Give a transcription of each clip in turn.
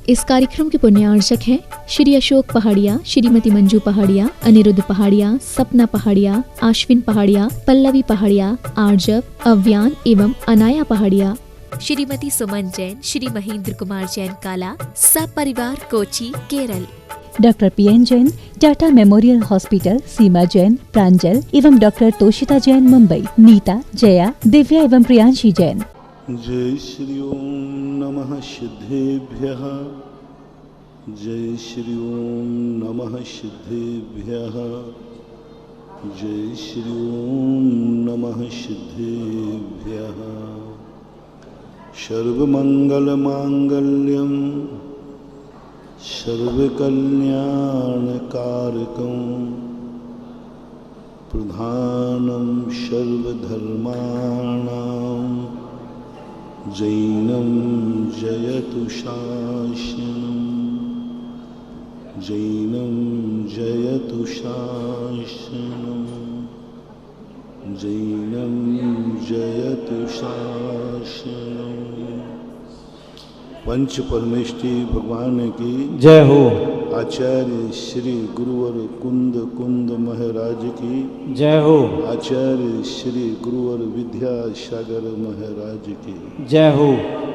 इस कार्यक्रम के पुण्यार्चक हैं श्री अशोक पहाड़िया, श्रीमती मंजू पहाड़िया, अनिरुद्ध पहाड़िया, सपना पहाड़िया, आश्विन पहाड़िया, पल्लवी पहाड़िया, आर्जव, अव्यान एवं अनाया पहाड़िया, श्रीमती सुमन जैन, श्री महेंद्र कुमार जैन काला, सब परिवार Kochi, Kerala. Doctor PN Jain, Tata memorial hospital, Seema Jain, Pranjal एवं डॉक्टर तोषिता जैन, मुंबई, नीता, जया, दिव्या एवं प्रियांशी जैन। जय श्री ओम नमः सिद्धेभ्यः, जय श्री ओम नमः सिद्धेभ्यः, जय श्री ओम नमः सिद्धेभ्यः। सर्वमंगल मांगल्यं सर्वकल्याणकारकं प्रधानं सर्वधर्माणां जैनं जयतु शासनं, जैनं जयतु शासनं, जैनं जयतु शासनं। पंच परमेष्टि भगवान की जय हो। आचार्य श्री गुरुवर कुंद कुंद महाराज की जय हो। आचार्य श्री गुरुवर विद्यासागर महाराज की जय हो।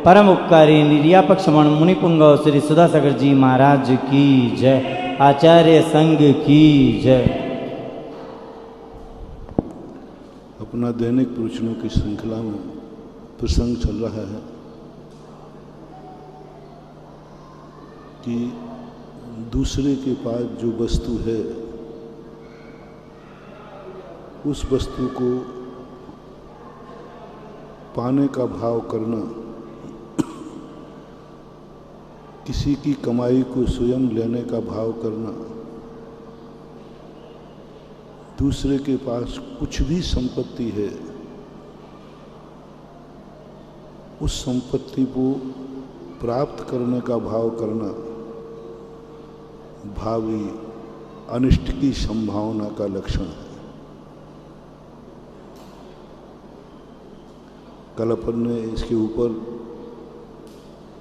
परम उपकारी निर्यापक श्रमण मुनिपुंग श्री सुधासागर जी महाराज की जय। आचार्य संघ की जय। अपना दैनिक प्रवचनों की श्रृंखला में प्रसंग चल रहा है कि दूसरे के पास जो वस्तु है उस वस्तु को पाने का भाव करना, किसी की कमाई को स्वयं लेने का भाव करना, दूसरे के पास कुछ भी संपत्ति है उस संपत्ति को प्राप्त करने का भाव करना भावी अनिष्ट की संभावना का लक्षण है। कल अपन ने इसके ऊपर,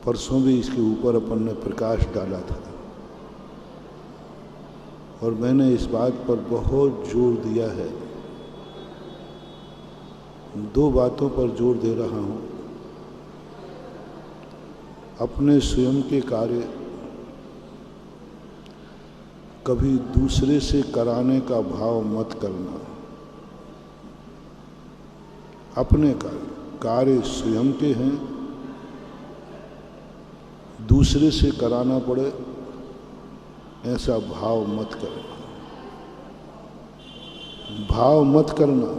परसों भी इसके ऊपर अपन ने प्रकाश डाला था और मैंने इस बात पर बहुत जोर दिया है। दो बातों पर जोर दे रहा हूँ। अपने स्वयं के कार्य कभी दूसरे से कराने का भाव मत करना। अपने कार्य स्वयं के हैं, दूसरे से कराना पड़े ऐसा भाव मत करना। भाव मत करना।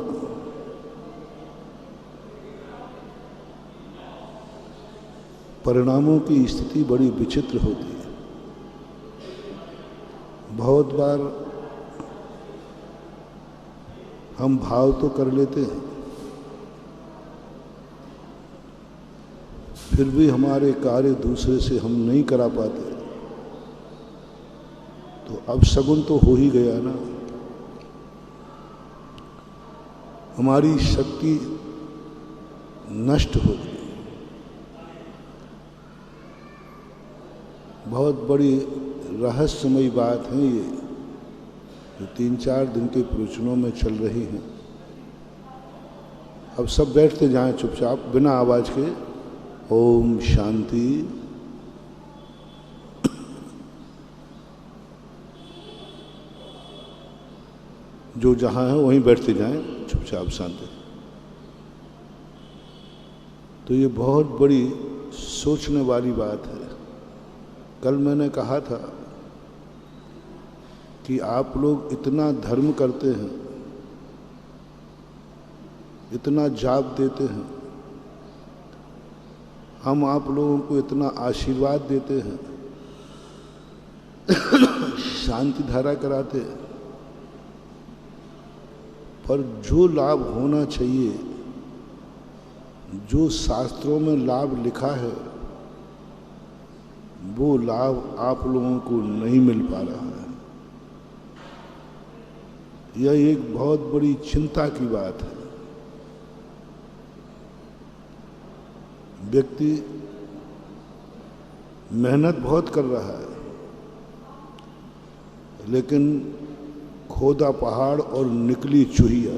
परिणामों की स्थिति बड़ी विचित्र होती है। बहुत बार हम भाव तो कर लेते हैं, फिर भी हमारे कार्य दूसरे से हम नहीं करा पाते, तो अब सगुन तो हो ही गया ना। हमारी शक्ति नष्ट हो गई। बहुत बड़ी रहस्यमयी बात है ये, जो 3-4 दिन के प्रवचनों में चल रही है। अब सब बैठते जाएं चुपचाप बिना आवाज के। ओम शांति। जो जहां है वहीं बैठते जाएं चुपचाप शांति। तो ये बहुत बड़ी सोचने वाली बात है। कल मैंने कहा था कि आप लोग इतना धर्म करते हैं, इतना जाप देते हैं, हम आप लोगों को इतना आशीर्वाद देते हैं, शांति धारा कराते हैं, पर जो लाभ होना चाहिए, जो शास्त्रों में लाभ लिखा है, वो लाभ आप लोगों को नहीं मिल पा रहा है। यह एक बहुत बड़ी चिंता की बात है। व्यक्ति मेहनत बहुत कर रहा है, लेकिन खोदा पहाड़ और निकली चूहिया।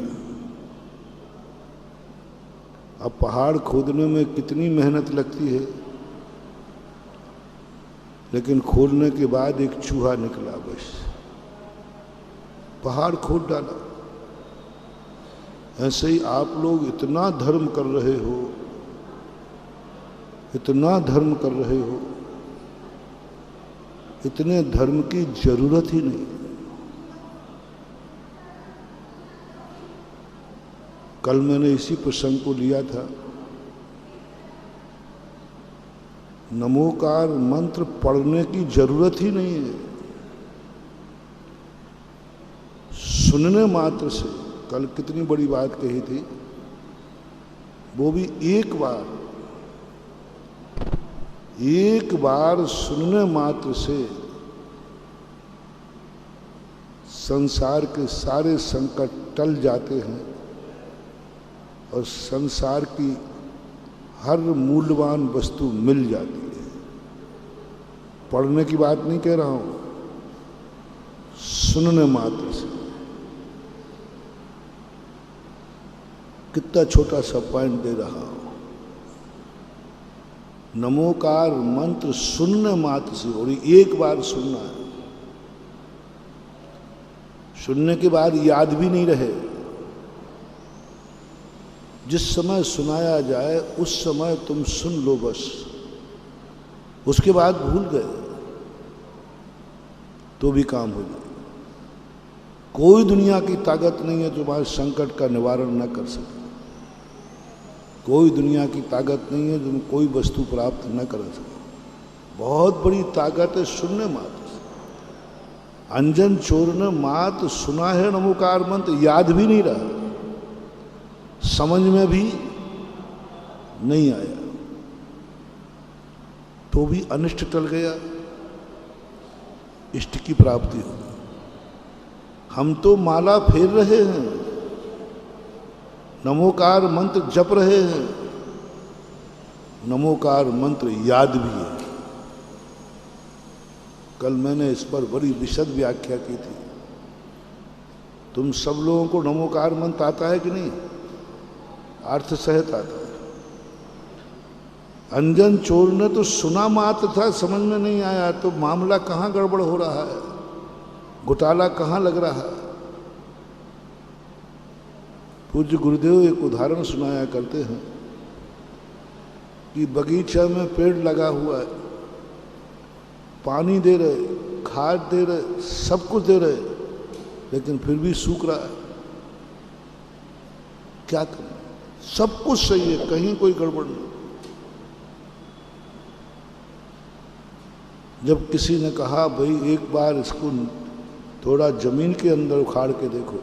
अब पहाड़ खोदने में कितनी मेहनत लगती है, लेकिन खोदने के बाद एक चूहा निकला, बस पहाड़ खोद डाला। ऐसे ही आप लोग इतना धर्म कर रहे हो, इतना धर्म कर रहे हो, इतने धर्म की जरूरत ही नहीं। कल मैंने इसी प्रसंग को लिया था। नमोकार मंत्र पढ़ने की जरूरत ही नहीं है, सुनने मात्र से। कल कितनी बड़ी बात कही थी, वो भी एक बार सुनने मात्र से संसार के सारे संकट टल जाते हैं और संसार की हर मूल्यवान वस्तु मिल जाती है। पढ़ने की बात नहीं कह रहा हूं, सुनने मात्र से। कितना छोटा सा पॉइंट दे रहा हूं। नमोकार मंत्र सुनने मात्र से, और एक बार सुनना है। सुनने के बाद याद भी नहीं रहे। जिस समय सुनाया जाए उस समय तुम सुन लो बस, उसके बाद भूल गए तो भी काम हो जाए। कोई दुनिया की ताकत नहीं है तुम्हारे संकट का निवारण न कर सके। कोई दुनिया की ताकत नहीं है तुम कोई वस्तु प्राप्त न कर सके। बहुत बड़ी ताकत है सुनने मात्र से। अंजन चोर ने मात्र सुना है नमोकार मंत्र, याद भी नहीं रहा, समझ में भी नहीं आया, तो भी अनिष्ट टल गया, इष्ट की प्राप्ति हो गई। हम तो माला फेर रहे हैं, नमोकार मंत्र जप रहे हैं, नमोकार मंत्र याद भी है। कल मैंने इस पर बड़ी विशद व्याख्या की थी। तुम सब लोगों को नमोकार मंत्र आता है कि नहीं? अर्थ सहित आता है। अंजन चोर ने तो सुना मात्र था, समझ में नहीं आया, तो मामला कहाँ गड़बड़ हो रहा है, घोटाला कहाँ लग रहा है। पूज्य गुरुदेव एक उदाहरण सुनाया करते हैं कि बगीचा में पेड़ लगा हुआ है, पानी दे रहे, खाद दे रहे, सब कुछ दे रहे, लेकिन फिर भी सूख रहा है। क्या करें? सब कुछ सही है, कहीं कोई गड़बड़ नहीं। जब किसी ने कहा भाई एक बार इसको थोड़ा जमीन के अंदर उखाड़ के देखो,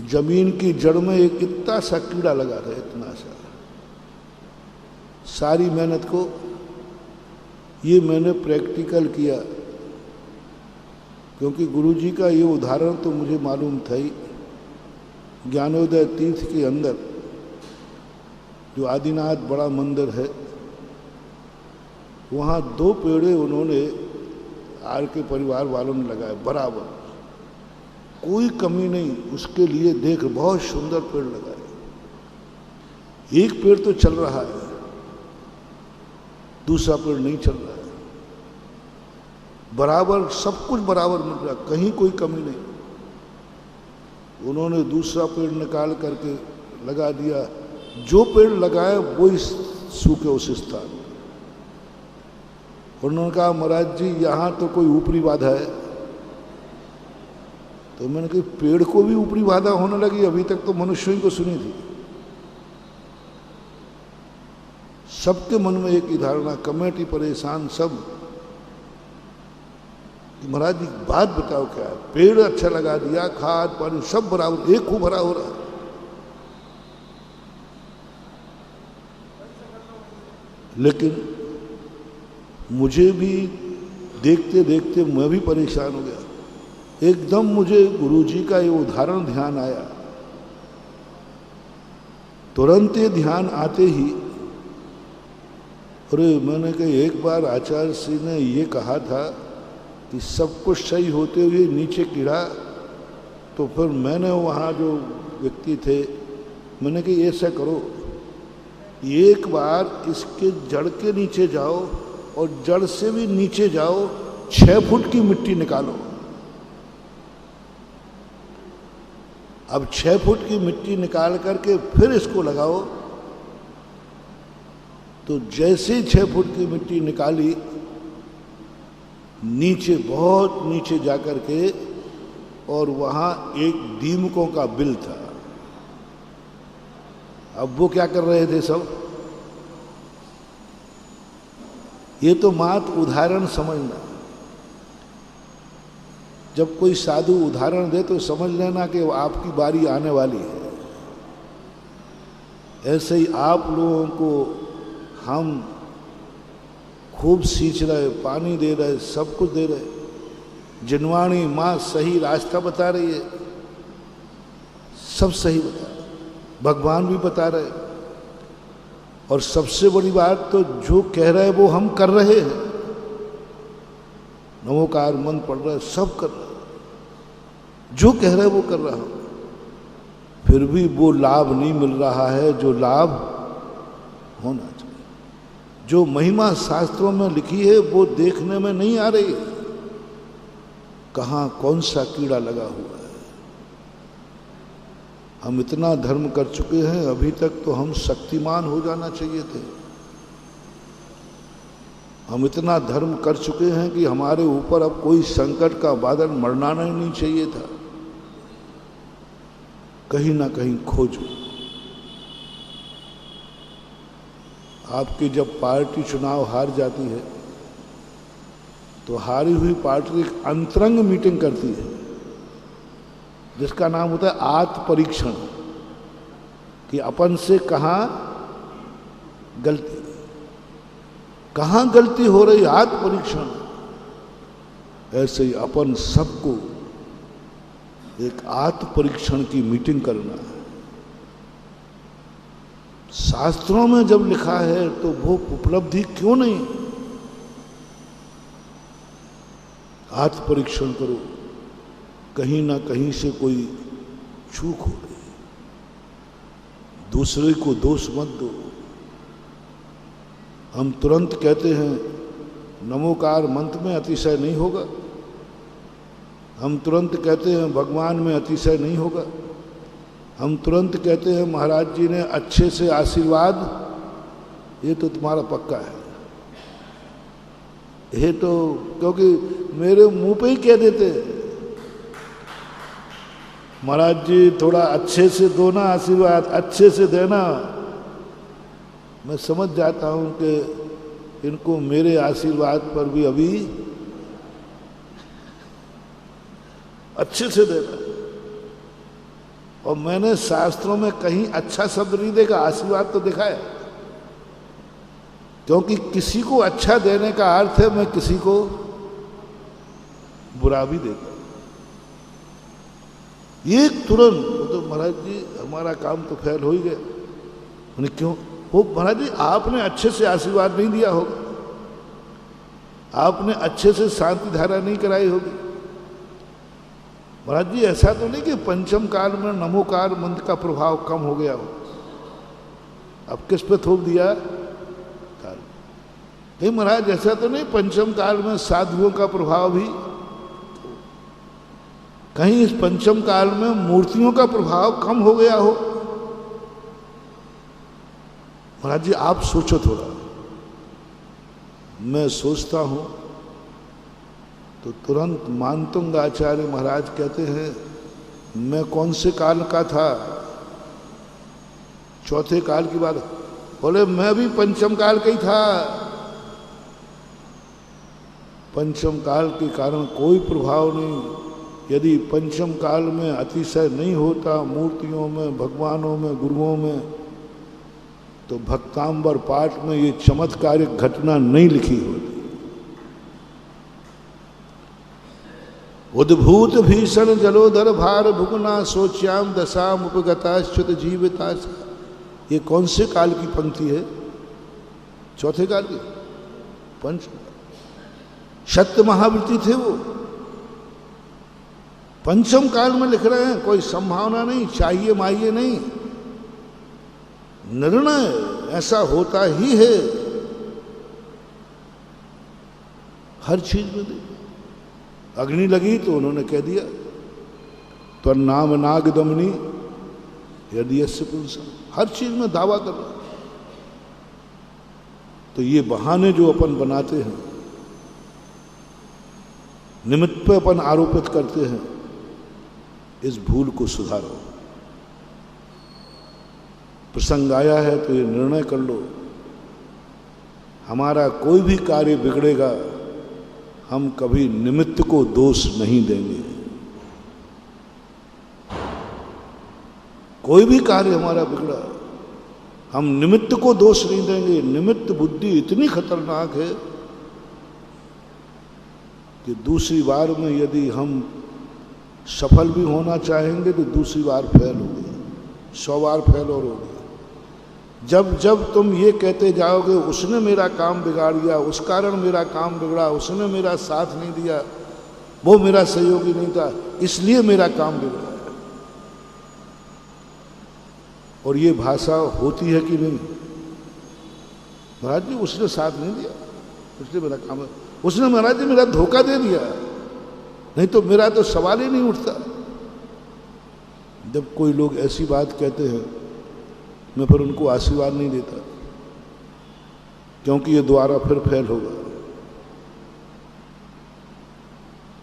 जमीन की जड़ में एक इतना सा कीड़ा लगा था, इतना सा। सारी मेहनत को ये मैंने प्रैक्टिकल किया, क्योंकि गुरुजी का ये उदाहरण तो मुझे मालूम था ही। ज्ञानोदय तीर्थ के अंदर जो आदिनाथ बड़ा मंदिर है, वहाँ 2 पेड़े उन्होंने आर के परिवार वालों ने लगाए बराबर, कोई कमी नहीं उसके लिए। देख बहुत सुंदर पेड़ लगाए। एक पेड़ तो चल रहा है, दूसरा पेड़ नहीं चल रहा है। बराबर सब कुछ बराबर मिल रहा, कहीं कोई कमी नहीं। उन्होंने दूसरा पेड़ निकाल करके लगा दिया, जो पेड़ लगाए वो सूखे उस स्थान। उन्होंने कहा महाराज जी यहाँ तो कोई ऊपरी बाधा है। तो मैंने कहा पेड़ को भी ऊपरी बाधा होने लगी, अभी तक तो मनुष्यों को सुनी थी। सबके मन में एक ही धारणा, कमेटी परेशान सब कि महाराज जी बात बताओ क्या है। पेड़ अच्छा लगा दिया, खाद पानी सब बराबर, एक खूब भरा हो रहा है। लेकिन मुझे भी देखते देखते मैं भी परेशान हो गया। एकदम मुझे गुरुजी का ये उदाहरण ध्यान आया। तुरंत ये ध्यान आते ही अरे मैंने कहा एक बार आचार्य श्री ने ये कहा था कि सब कुछ सही होते हुए नीचे गिरा, तो फिर मैंने वहाँ जो व्यक्ति थे मैंने कहा ऐसा करो, एक बार इसके जड़ के नीचे जाओ और जड़ से भी नीचे जाओ, 6 फुट की मिट्टी निकालो। अब 6 फुट की मिट्टी निकाल करके फिर इसको लगाओ। तो जैसे ही 6 फुट की मिट्टी निकाली, नीचे बहुत नीचे जाकर के, और वहां एक दीमकों का बिल था। अब वो क्या कर रहे थे सब, ये तो मात्र उदाहरण समझना। जब कोई साधु उदाहरण दे तो समझ लेना कि आपकी बारी आने वाली है। ऐसे ही आप लोगों को हम खूब सींच रहे, पानी दे रहे, सब कुछ दे रहे। जिनवाणी माँ सही रास्ता बता रही है, सब सही बता रहे, भगवान भी बता रहे। और सबसे बड़ी बात तो जो कह रहे हैं वो हम कर रहे हैं। नमोकार मंत्र पढ़ रहे, सब कर रहे, जो कह रहे वो कर रहा हूं, फिर भी वो लाभ नहीं मिल रहा है जो लाभ होना चाहिए। जो महिमा शास्त्रों में लिखी है वो देखने में नहीं आ रही है। कहाँ कौन सा कीड़ा लगा हुआ है। हम इतना धर्म कर चुके हैं, अभी तक तो हम शक्तिमान हो जाना चाहिए थे। हम इतना धर्म कर चुके हैं कि हमारे ऊपर अब कोई संकट का बादल मरना नहीं चाहिए था। कहीं ना कहीं खोजो। आपकी जब पार्टी चुनाव हार जाती है तो हारी हुई पार्टी एक अंतरंग मीटिंग करती है जिसका नाम होता है आत्म परीक्षण, कि अपन से कहाँ गलती हो रही, आत्म परीक्षण। ऐसे ही अपन सबको एक आत्म परीक्षण की मीटिंग करना है। शास्त्रों में जब लिखा है तो वो उपलब्धि क्यों नहीं। आत्म परीक्षण करो, कहीं ना कहीं से कोई चूक हो गई, दूसरे को दोष मत दो। हम तुरंत कहते हैं नमोकार मंत्र में अतिशय नहीं होगा, हम तुरंत कहते हैं भगवान में अतिशय नहीं होगा, हम तुरंत कहते हैं महाराज जी ने अच्छे से आशीर्वाद, ये तो तुम्हारा पक्का है। ये तो क्योंकि मेरे मुंह पे ही कह देते महाराज जी थोड़ा अच्छे से दो ना आशीर्वाद, अच्छे से देना। मैं समझ जाता हूं कि इनको मेरे आशीर्वाद पर भी अभी अच्छे से देना। और मैंने शास्त्रों में कहीं अच्छा शब्द नहीं देखा, आशीर्वाद तो देखा है। क्योंकि किसी को अच्छा देने का अर्थ है मैं किसी को बुरा भी देता हूं। ये तुरंत वो तो महाराज जी हमारा काम तो फेल हो ही गया। उन्हें क्यों? वो महाराज जी आपने अच्छे से आशीर्वाद नहीं दिया होगा, आपने अच्छे से शांति धारा नहीं कराई होगी। महाराज जी ऐसा तो नहीं कि पंचम काल में नमोकार मंत्र का प्रभाव कम हो गया हो। अब किस पे थोप दिया? काल। नहीं महाराज ऐसा तो नहीं पंचम काल में साधुओं का प्रभाव भी, कहीं इस पंचम काल में मूर्तियों का प्रभाव कम हो गया हो। महाराज जी आप सोचो थोड़ा। मैं सोचता हूं तो तुरंत मानतुंग आचार्य महाराज कहते हैं मैं कौन से काल का था? चौथे काल की बात। बोले मैं भी पंचम काल का ही था। पंचम काल के कारण कोई प्रभाव नहीं। यदि पंचम काल में अतिशय नहीं होता मूर्तियों में, भगवानों में, गुरुओं में, तो भक्तांबर पाठ में ये चमत्कारिक घटना नहीं लिखी होती। उद्भूत भीषण जलोदर भार भुगना सोच्याम दशाम उपगताश्च्युत जीविता। ये कौन से काल की पंक्ति है? चौथे काल के पंच सत्य महावृत्ति थे वो। पंचम काल में लिख रहे हैं, कोई संभावना नहीं, चाहिए माहिए नहीं, निर्णय ऐसा होता ही है हर चीज में। अग्नि लगी तो उन्होंने कह दिया तो नाम नाग दमनी यदि यस्य पुरुष, हर चीज में दावा कर रहा। तो ये बहाने जो अपन बनाते हैं, निमित्त पे अपन आरोपित करते हैं, इस भूल को सुधारो। प्रसंग आया है तो ये निर्णय कर लो, हमारा कोई भी कार्य बिगड़ेगा, हम कभी निमित्त को दोष नहीं देंगे। कोई भी कार्य हमारा बिगड़ा, हम निमित्त को दोष नहीं देंगे। निमित्त बुद्धि इतनी खतरनाक है कि दूसरी बार में यदि हम सफल भी होना चाहेंगे तो दूसरी बार फेल होंगे, 100 बार फेल और होंगे। जब जब तुम ये कहते जाओगे उसने मेरा काम बिगाड़ दिया, उस कारण मेरा काम बिगड़ा, उसने मेरा साथ नहीं दिया, वो मेरा सहयोगी नहीं था, इसलिए मेरा काम बिगड़ा, और ये भाषा होती है कि नहीं? महाराज जी उसने साथ नहीं दिया, उसने मेरा काम, उसने महाराज जी मेरा धोखा दे दिया, नहीं तो मेरा तो सवाल ही नहीं उठता। जब कोई लोग ऐसी बात कहते हैं, मैं फिर उनको आशीर्वाद नहीं देता, क्योंकि ये दोबारा फिर फेल होगा,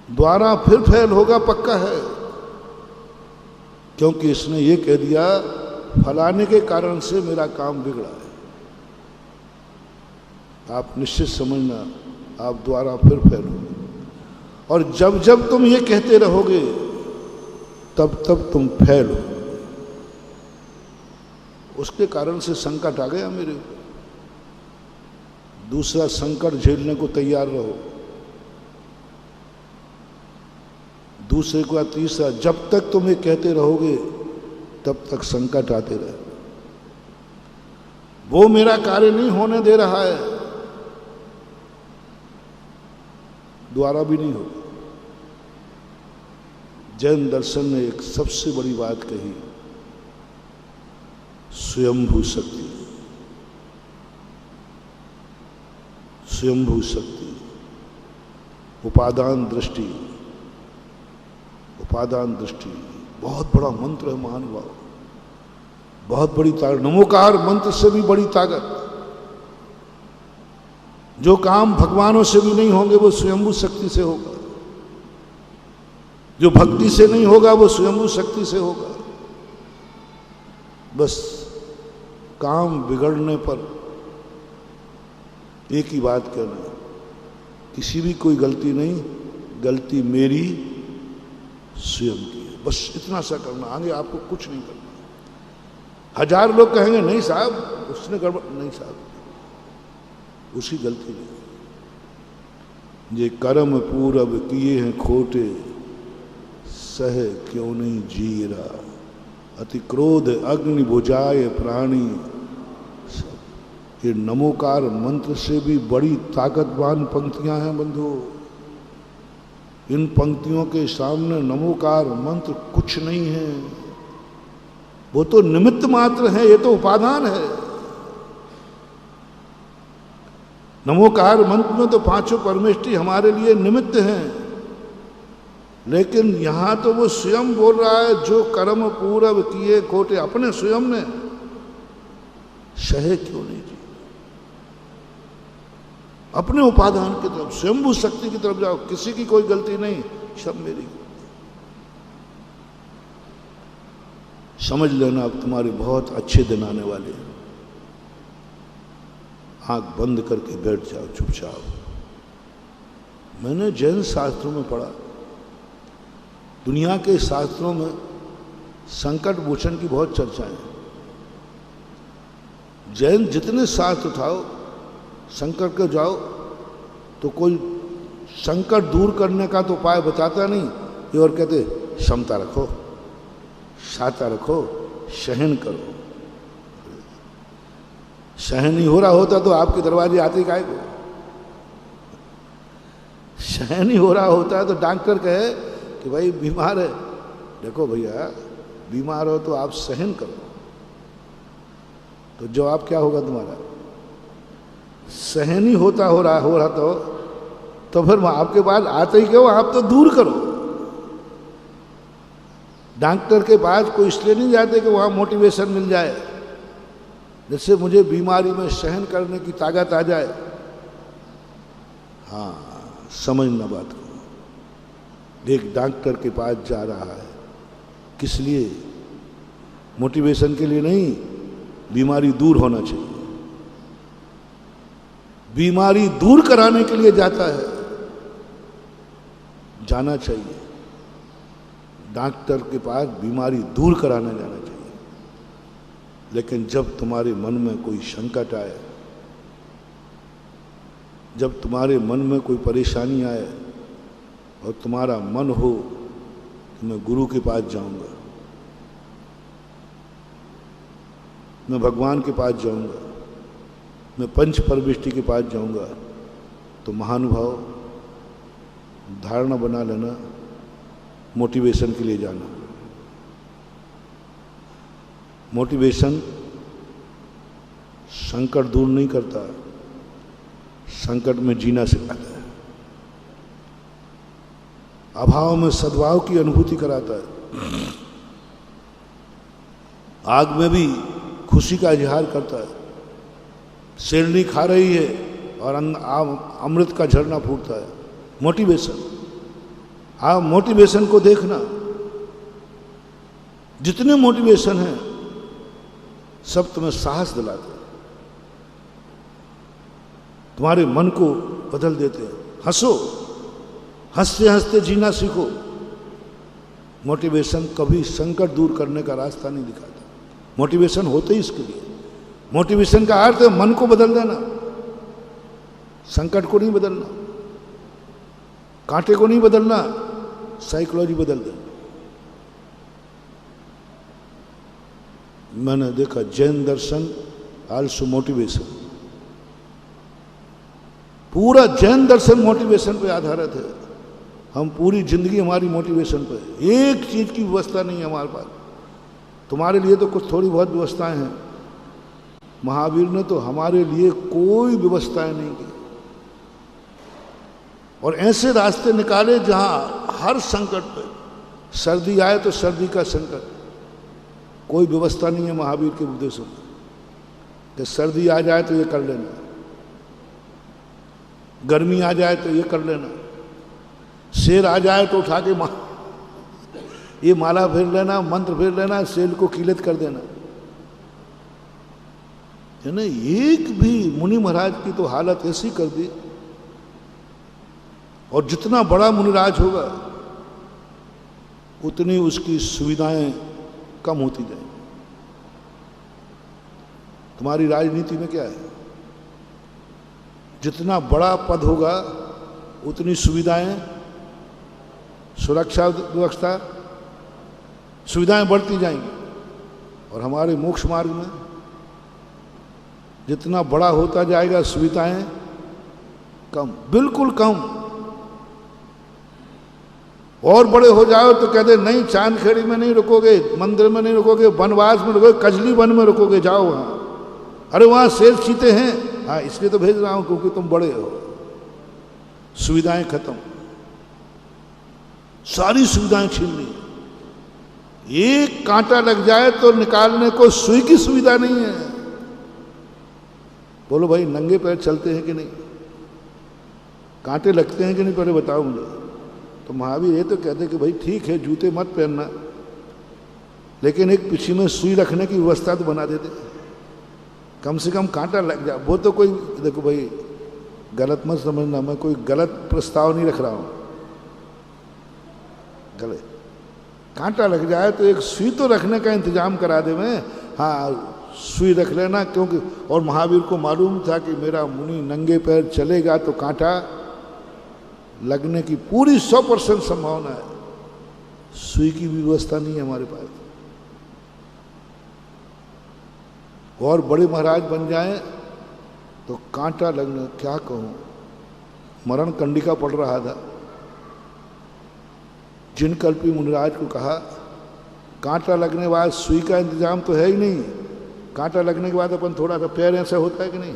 दोबारा फिर फेल होगा, पक्का है। क्योंकि इसने ये कह दिया फलाने के कारण से मेरा काम बिगड़ा है। आप निश्चित समझना, आप दोबारा फिर फेल होगे। और जब जब तुम ये कहते रहोगे तब तब तुम फेल हो। उसके कारण से संकट आ गया मेरे ऊपर, दूसरा संकट झेलने को तैयार रहो, दूसरे को तीसरा, जब तक तुम ये कहते रहोगे तब तक संकट आते रहे। वो मेरा कार्य नहीं होने दे रहा है, द्वारा भी नहीं होगा। जैन दर्शन ने एक सबसे बड़ी बात कही, स्वयंभू शक्ति, स्वयंभू शक्ति, उपादान दृष्टि, उपादान दृष्टि बहुत बड़ा मंत्र है महानुभाव, बहुत बड़ी ताकत। नमोकार मंत्र से भी बड़ी ताकत। जो काम भगवानों से भी नहीं होंगे वो स्वयंभू शक्ति से होगा, जो भक्ति से नहीं होगा वो स्वयंभू शक्ति से होगा। बस काम बिगड़ने पर एक ही बात कहना, किसी भी कोई गलती नहीं, गलती मेरी स्वयं की है, बस इतना सा करना, आगे आपको कुछ नहीं करना। 1000 लोग कहेंगे नहीं साहब उसने गड़बड़, नहीं साहब उसकी गलती नहीं। ये कर्म पूरब किए हैं खोटे, सह क्यों नहीं जी रहा, अति क्रोध अग्नि बुझाए प्राणी। ये नमोकार मंत्र से भी बड़ी ताकतवान पंक्तियां हैं बंधु। इन पंक्तियों के सामने नमोकार मंत्र कुछ नहीं है, वो तो निमित्त मात्र है, ये तो उपादान है। नमोकार मंत्र में तो पांचों परमेष्टि हमारे लिए निमित्त हैं, लेकिन यहां तो वो स्वयं बोल रहा है, जो कर्म पूरब किए खोटे, अपने स्वयं ने सहे क्यों नहीं जी, अपने उपादान की तरफ, स्वयंभू शक्ति की तरफ जाओ। किसी की कोई गलती नहीं, सब मेरी। समझ लेना अब तुम्हारे बहुत अच्छे दिन आने वाले हैं। आंख बंद करके बैठ जाओ चुपचाप। मैंने जैन शास्त्रों में पढ़ा, दुनिया के शास्त्रों में संकट मोचन की बहुत चर्चा है। जैन जितने शास्त्र उठाओ, संकट को जाओ, तो कोई संकट दूर करने का तो उपाय बताता नहीं, ये और कहते क्षमता रखो, शांता रखो, सहन करो। सहन नहीं हो रहा होता तो आपके दरवाजे आते काहे को? सहन नहीं हो रहा होता है तो डॉक्टर कहे कि भाई बीमार है, देखो भैया बीमार हो तो आप सहन करो, तो जवाब क्या होगा तुम्हारा? सहन ही होता हो रहा तो फिर आपके पास आते ही क्यों? आप तो दूर करो। डॉक्टर के पास कोई इसलिए नहीं जाते कि वहां मोटिवेशन मिल जाए, जिससे मुझे बीमारी में सहन करने की ताकत आ जाए। हाँ, समझना बात को। एक डॉक्टर के पास जा रहा है, किस लिए? मोटिवेशन के लिए नहीं, बीमारी दूर होना चाहिए। बीमारी दूर कराने के लिए जाता है, जाना चाहिए। डॉक्टर के पास बीमारी दूर कराने जाना चाहिए। लेकिन जब तुम्हारे मन में कोई संकट आए, जब तुम्हारे मन में कोई परेशानी आए और तुम्हारा मन हो कि मैं गुरु के पास जाऊंगा, मैं भगवान के पास जाऊंगा, मैं पंच परविष्टि के पास जाऊंगा, तो महानुभाव धारणा बना लेना, मोटिवेशन के लिए जाना। मोटिवेशन संकट दूर नहीं करता, संकट में जीना सिखाता है, अभाव में सद्भाव की अनुभूति कराता है, आग में भी खुशी का इजहार करता है। शेरनी खा रही है और अमृत का झरना फूटता है। मोटिवेशन। आप मोटिवेशन को देखना, जितने मोटिवेशन हैं सब तुम्हें साहस दिलाते हैं, तुम्हारे मन को बदल देते हैं। हंसो, हंसते हंसते जीना सीखो। मोटिवेशन कभी संकट दूर करने का रास्ता नहीं दिखाता। मोटिवेशन होते ही इसके लिए। मोटिवेशन का अर्थ है मन को बदल देना, संकट को नहीं बदलना, कांटे को नहीं बदलना, साइकोलॉजी बदल देना। मैंने देखा जैन दर्शन आल्सो मोटिवेशन, पूरा जैन दर्शन मोटिवेशन पे आधारित है। हम पूरी जिंदगी हमारी मोटिवेशन पे, एक चीज की व्यवस्था नहीं है हमारे पास। तुम्हारे लिए तो कुछ थोड़ी बहुत व्यवस्थाएं हैं, महावीर ने तो हमारे लिए कोई व्यवस्थाएं नहीं की, और ऐसे रास्ते निकाले जहां हर संकट पे, सर्दी आए तो सर्दी का संकट, कोई व्यवस्था नहीं है महावीर के उपदेशों में कि सर्दी आ जाए तो ये कर लेना, गर्मी आ जाए तो ये कर लेना, शेर आ जाए तो उठा के ये माला फेर लेना, मंत्र फेर लेना, शेर को कीलत कर देना। है ना? एक भी मुनि महाराज की तो हालत ऐसी कर दी, और जितना बड़ा मुनिराज होगा उतनी उसकी सुविधाएं कम होती जाएंगी। तुम्हारी राजनीति में क्या है? जितना बड़ा पद होगा उतनी सुविधाएं, सुरक्षा व्यवस्था, सुविधाएं बढ़ती जाएंगी। और हमारे मोक्ष मार्ग में जितना बड़ा होता जाएगा सुविधाएं कम, बिल्कुल कम। और बड़े हो जाओ तो कहते नहीं, चांदखेड़ी में नहीं रुकोगे, मंदिर में नहीं रुकोगे, वनवास में रुकोगे, कजली वन में रुकोगे, जाओ वहां। अरे वहां शेर चीते हैं, हाँ इसलिए तो भेज रहा हूं क्योंकि तुम बड़े हो। सुविधाएं खत्म, सारी सुविधाएं छीन ली। एक कांटा लग जाए तो निकालने को सुई की सुविधा नहीं है। बोलो भाई, नंगे पैर चलते हैं कि नहीं? कांटे लगते हैं कि नहीं? पहले बताओ मुझे। तो महावीर ये तो कहते कि भाई ठीक है जूते मत पहनना, लेकिन एक पीछे में सुई रखने की व्यवस्था तो बना देते, कम से कम कांटा लग जाए। वो तो कोई, देखो भाई गलत मत समझना, मैं कोई गलत प्रस्ताव नहीं रख रहा हूं, गलत। कांटा लग जाए तो एक सुई तो रखने का इंतजाम करा दे मैं, हाँ सुई रख लेना। क्योंकि और महावीर को मालूम था कि मेरा मुनि नंगे पैर चलेगा तो कांटा लगने की पूरी 100% संभावना है। सुई की व्यवस्था नहीं है हमारे पास। और बड़े महाराज बन जाएं तो कांटा लगना, क्या कहूं, मरण कंडिका पड़ रहा था। जिनकल्पी मुनिराज को कहा कांटा लगने के बाद सुई का इंतजाम तो है ही नहीं, कांटा लगने के बाद अपन थोड़ा सा पैर ऐसा होता है कि नहीं,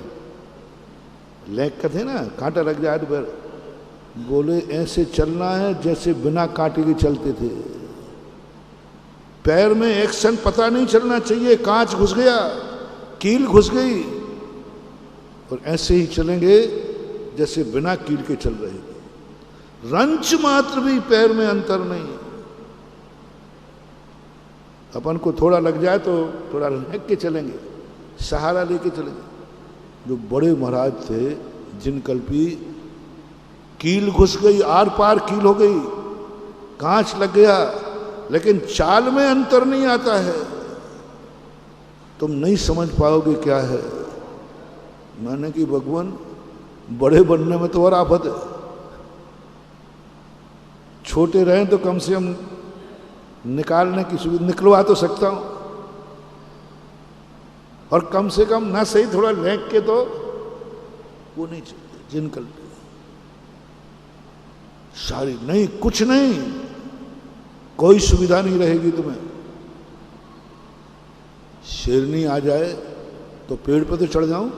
लेग का थे ना, कांटा लग जाए तो पैर, बोले ऐसे चलना है जैसे बिना कांटे के चलते थे। पैर में एक्शन पता नहीं चलना चाहिए, कांच घुस गया, कील घुस गई, और ऐसे ही चलेंगे जैसे बिना कील के चल रहे थे। रंच मात्र भी पैर में अंतर नहीं। अपन को थोड़ा लग जाए तो थोड़ा लग के चलेंगे, सहारा लेके चलेंगे। जो बड़े महाराज थे जिनकल्पी, कील घुस गई, आर पार कील हो गई, कांच लग गया, लेकिन चाल में अंतर नहीं आता है। तुम नहीं समझ पाओगे क्या है। मैंने कि भगवान बड़े बनने में तो और आफत है, छोटे रहें तो कम से कम निकालने की सुविधा, निकलवा तो सकता हूं, और कम से कम ना सही थोड़ा लेग के तो वो नहीं चलते। जिनकल्पी सारी नहीं, कुछ नहीं, कोई सुविधा नहीं रहेगी तुम्हें। शेरनी आ जाए तो पेड़ पे तो चढ़ जाऊं,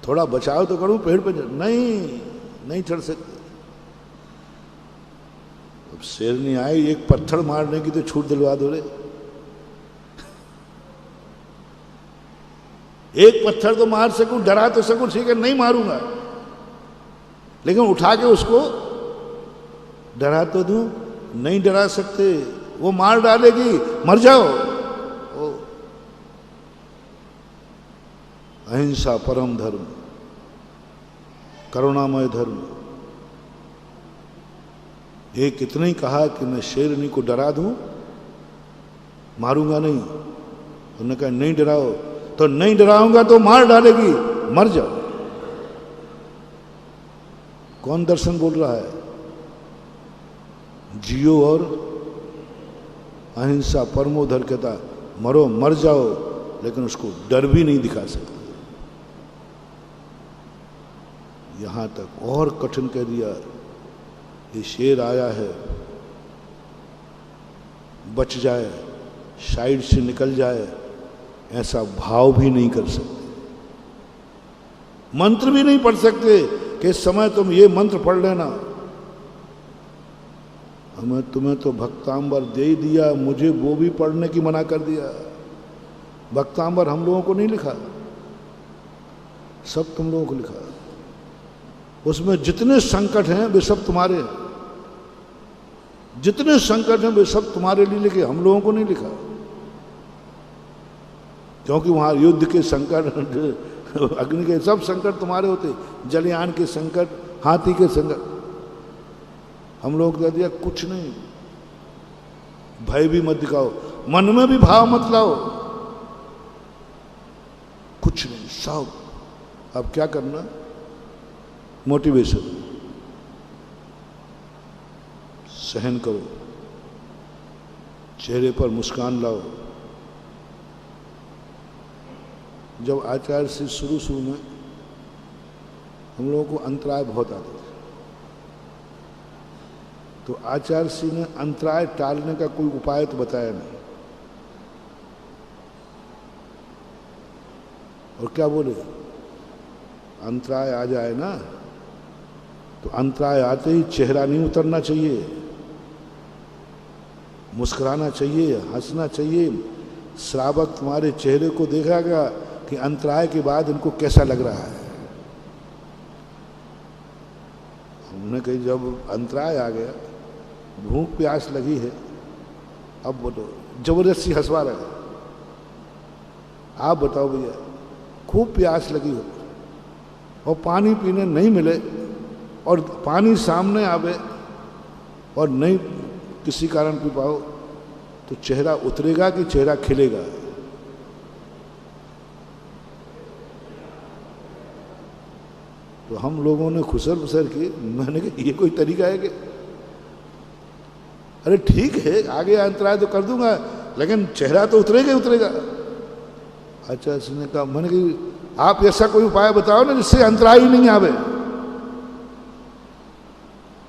थोड़ा बचाव तो करूं, पेड़ पे नहीं चढ़ सकते। अब शेरनी आई, एक पत्थर मारने की तो छूट दिलवा दो रे। एक पत्थर तो मार सकूं, डरा तो सकूं, ठीक है नहीं मारूंगा, लेकिन उठा के उसको डरा तो दूं, नहीं डरा सकते, वो मार डालेगी, मर जाओ। अहिंसा परम धर्म, करुणामय धर्म। एक इतना ही कहा कि मैं शेरनी को डरा दूं, मारूंगा नहीं। उन्होंने कहा नहीं डराओ, तो नहीं डराऊंगा तो मार डालेगी, मर जाओ। कौन दर्शन बोल रहा है? जियो और अहिंसा परमो धर्म कहता, मरो मर जाओ, लेकिन उसको डर भी नहीं दिखा सकते। यहां तक और कठिन कह दिया, ये शेर आया है, बच जाए, साइड से निकल जाए, ऐसा भाव भी नहीं कर सकते। मंत्र भी नहीं पढ़ सकते कि इस समय तुम ये मंत्र पढ़ लेना। हमें तुम्हें तो भक्तांबर दे ही दिया, मुझे वो भी पढ़ने की मना कर दिया। भक्तांबर हम लोगों को नहीं लिखा, सब तुम लोगों को लिखा। उसमें जितने संकट हैं वे सब तुम्हारे हैं, जितने संकट हैं वे सब तुम्हारे लिए लिखे, हम लोगों को नहीं लिखा। क्योंकि वहां युद्ध के संकट, अग्नि के सब संकट तुम्हारे होते, जलयान के संकट, हाथी के संकट। हम लोग कह दिया कुछ नहीं, भय भी मत दिखाओ, मन में भी भाव मत लाओ, कुछ नहीं, सब। अब क्या करना? मोटिवेशन, सहन करो, चेहरे पर मुस्कान लाओ। जब आचार्य से शुरू में हम लोगों को अंतराय बहुत आते थे, तो आचार्य जी ने अंतराय टालने का कोई उपाय तो बताया नहीं। और क्या बोले? अंतराय आ जाए ना, तो अंतराय आते ही चेहरा नहीं उतरना चाहिए, मुस्कुराना चाहिए, हंसना चाहिए। श्रावक तुम्हारे चेहरे को देखेगा कि अंतराय के बाद इनको कैसा लग रहा है। हमने कही जब अंतराय आ गया, भूख प्यास लगी है, अब बोलो, जबरदस्ती हंसवा रहे। आप बताओ भैया, खूब प्यास लगी हो और पानी पीने नहीं मिले, और पानी सामने आवे और नहीं किसी कारण पी पाओ, तो चेहरा उतरेगा कि चेहरा खिलेगा? तो हम लोगों ने खुसर फुसर की। मैंने कहा ये कोई तरीका है कि? अरे ठीक है, आगे अंतराय तो कर दूंगा, लेकिन चेहरा तो उतरेगा ही उतरेगा। आचार्य ने कहा, मैंने कि आप ऐसा कोई उपाय बताओ ना जिससे अंतराय ही नहीं आवे।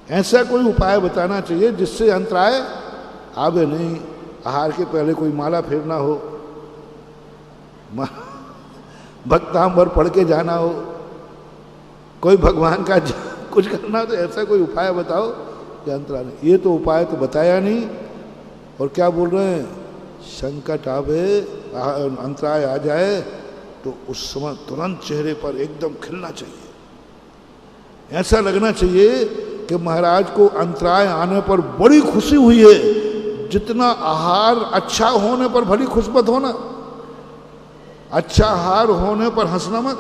ऐसा कोई उपाय बताना चाहिए जिससे अंतराय आवे नहीं। आहार के पहले कोई माला फेरना हो, भक्तांबर पढ़ के जाना हो, कोई भगवान का कुछ करना हो, तो ऐसा कोई उपाय बताओ कि अंतराय नहीं। ये तो उपाय तो बताया नहीं, और क्या बोल रहे हैं, संकट आवे, अंतराय आ जाए तो उस समय तुरंत चेहरे पर एकदम खिलना चाहिए। ऐसा लगना चाहिए कि महाराज को अंतराय आने पर बड़ी खुशी हुई है। जितना आहार अच्छा होने पर भली खुश मत होना, अच्छा आहार होने पर हंसना मत,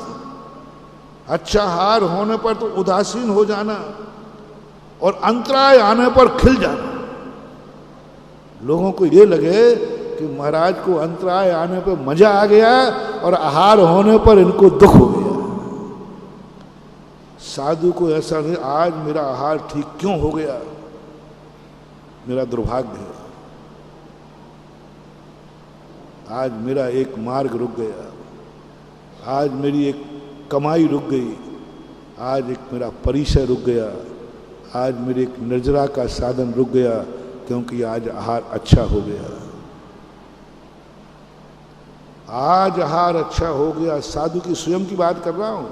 अच्छा आहार होने पर तो उदासीन हो जाना, और अंतराय आने पर खिल जाना। लोगों को ये लगे कि महाराज को अंतराय आने पर मजा आ गया और आहार होने पर इनको दुख हो गया। साधु को ऐसा नहीं, आज मेरा आहार ठीक क्यों हो गया, मेरा दुर्भाग्य है, आज मेरा एक मार्ग रुक गया, आज मेरी एक कमाई रुक गई, आज एक मेरा परिचय रुक गया, आज मेरी एक निर्जरा का साधन रुक गया, क्योंकि आज आहार अच्छा हो गया। आज आहार अच्छा हो गया। साधु की स्वयं की बात कर रहा हूं,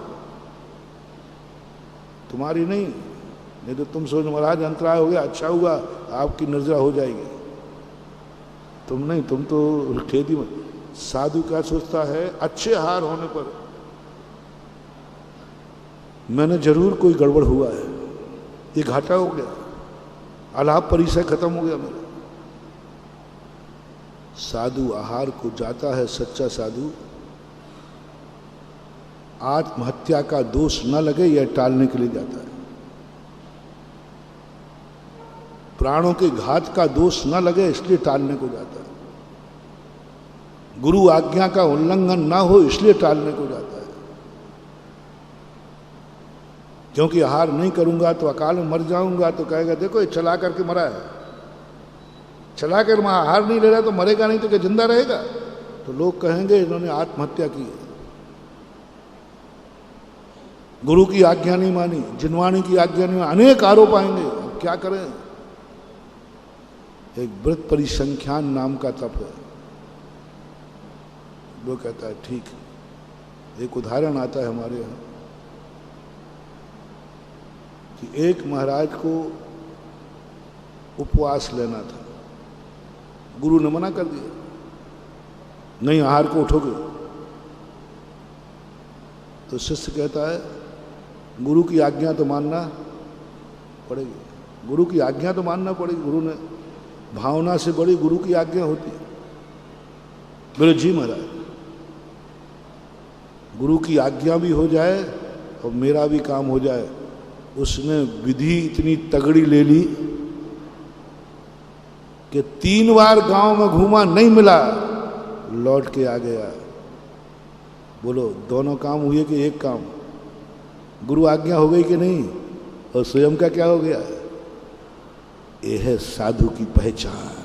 तुम्हारी नहीं तो तुम सोच महाराज अंतराय हो गया, अच्छा हुआ, आपकी निर्जरा हो जाएगी। तुम नहीं, तुम तो खेती में। साधु क्या सोचता है, अच्छे आहार होने पर मैंने जरूर कोई गड़बड़ हुआ है, ये घाटा हो गया, अलाप परिचय खत्म हो गया मेरा। साधु आहार को जाता है, सच्चा साधु आत्महत्या का दोष न लगे यह टालने के लिए जाता है, प्राणों के घात का दोष न लगे इसलिए टालने को जाता है, गुरु आज्ञा का उल्लंघन ना हो इसलिए टालने को जाता है। क्योंकि आहार नहीं करूंगा तो अकाल में मर जाऊंगा, तो कहेगा देखो ये चला करके मरा है, चला कर आहार नहीं ले रहा तो मरेगा नहीं तो क्या जिंदा रहेगा, तो लोग कहेंगे इन्होंने आत्महत्या की है। गुरु की आज्ञा नहीं मानी, जिनवाणी की आज्ञा नहीं मानी, अनेक आरोप आएंगे। अब क्या करें। एक व्रत परिसंख्यान नाम का तप है, वो कहता है ठीक। एक उदाहरण आता है हमारे यहाँ कि एक महाराज को उपवास लेना था, गुरु ने मना कर दिया, नहीं आहार को उठोगे। तो शिष्य कहता है गुरु की आज्ञा तो मानना पड़ेगी, गुरु की आज्ञा तो मानना पड़ेगी। गुरु ने भावना से बड़ी गुरु की आज्ञा होती है। बोले जी महाराज, गुरु की आज्ञा भी हो जाए और मेरा भी काम हो जाए। उसने विधि इतनी तगड़ी ले ली कि 3 बार गांव में घूमा, नहीं मिला, लौट के आ गया। बोलो दोनों काम हुए कि एक काम? गुरु आज्ञा हो गई कि नहीं, और स्वयं का क्या हो गया? यह है साधु की पहचान।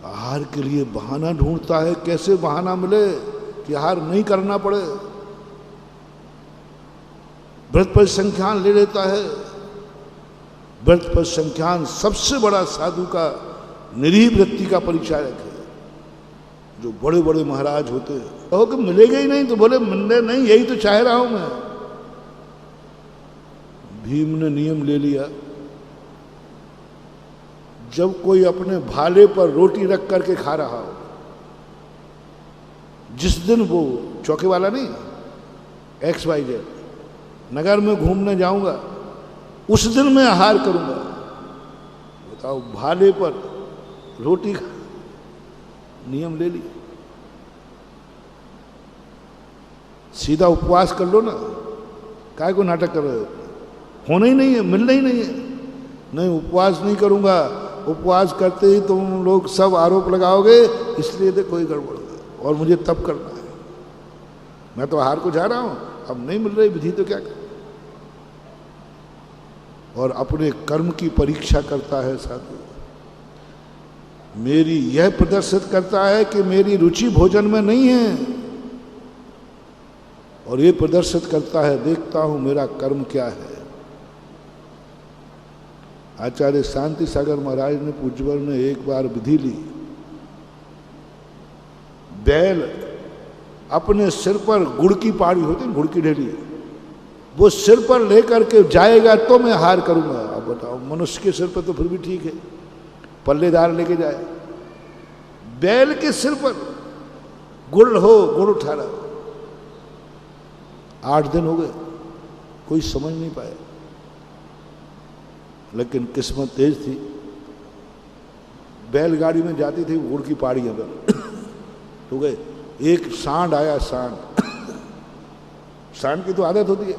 आहार के लिए बहाना ढूंढता है, कैसे बहाना मिले कि आहार नहीं करना पड़े। व्रत परिसंख्यान ले लेता है। व्रत परिसंख्यान सबसे बड़ा साधु का निरीह वृत्ति का परिचायक है। जो बड़े बड़े महाराज होते हैं, कहो कि मिलेगा ही नहीं, तो बोले मिलने नहीं, यही तो चाह रहा हूं मैं। भीम ने नियम ले लिया, जब कोई अपने भाले पर रोटी रख करके खा रहा हो, जिस दिन वो चौके वाला नहीं, XYZ नगर में घूमने जाऊंगा, उस दिन मैं आहार करूंगा। बताओ, भाले पर रोटी नियम ले लिया। सीधा उपवास कर लो ना, काय को नाटक कर रहे हो? होना ही नहीं है, मिलना ही नहीं है। नहीं, उपवास नहीं करूंगा, उपवास करते ही तुम लोग सब आरोप लगाओगे, इसलिए तो कोई गड़बड़ है और मुझे तब करना है। मैं तो आहार को जा रहा हूं, अब नहीं मिल रही विधि तो क्या कर। और अपने कर्म की परीक्षा करता है साधु। मेरी यह प्रदर्शित करता है कि मेरी रुचि भोजन में नहीं है, और ये प्रदर्शित करता है देखता हूं मेरा कर्म क्या है। आचार्य शांति सागर महाराज ने पूज्यवर ने एक बार विधि ली, बैल अपने सिर पर गुड़ की पाड़ी होती है, गुड़ की ढेली, वो सिर पर लेकर के जाएगा तो मैं हार करूंगा। अब बताओ, मनुष्य के सिर पर तो फिर भी ठीक है, पल्लेदार लेके जाए, बैल के सिर पर गुड़ हो, गुड़ उठा रहा। 8 दिन हो गए, कोई समझ नहीं पाया, लेकिन किस्मत तेज थी। बैलगाड़ी में जाती थी गुड़ की पहाड़ियों पर, तो गए एक सांड आया, सांड की तो आदत होती है,